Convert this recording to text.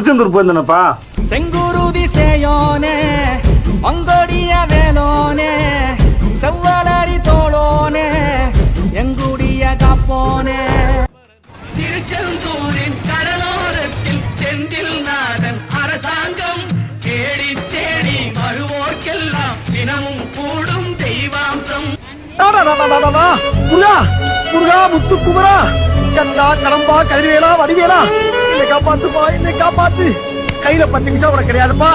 திருச்செந்தூர் போயிருந்தேனப்பா. செங்குருதி சேயோனே மங்கோடிய வேலோனே செவ்வலரி தோளோனே எங்குடிய காப்போனே. திருச்செந்தூரின் கடலோரத்தில் செந்தில் நாதன் அரசாங்கம் தேடி தேடி வருவோர்க்கெல்லாம் தினமும் கூடும் தெய்வாம்சம். முருகா முருகா முத்து குமரா கண்டா கடம்பா கதிர்வேலா வடிவேலா என்னை காப்பாத்துப்பா, என்னை காப்பாத்து. கையில 10 நிமிஷம் உனக்கு கிடையாதுப்பா.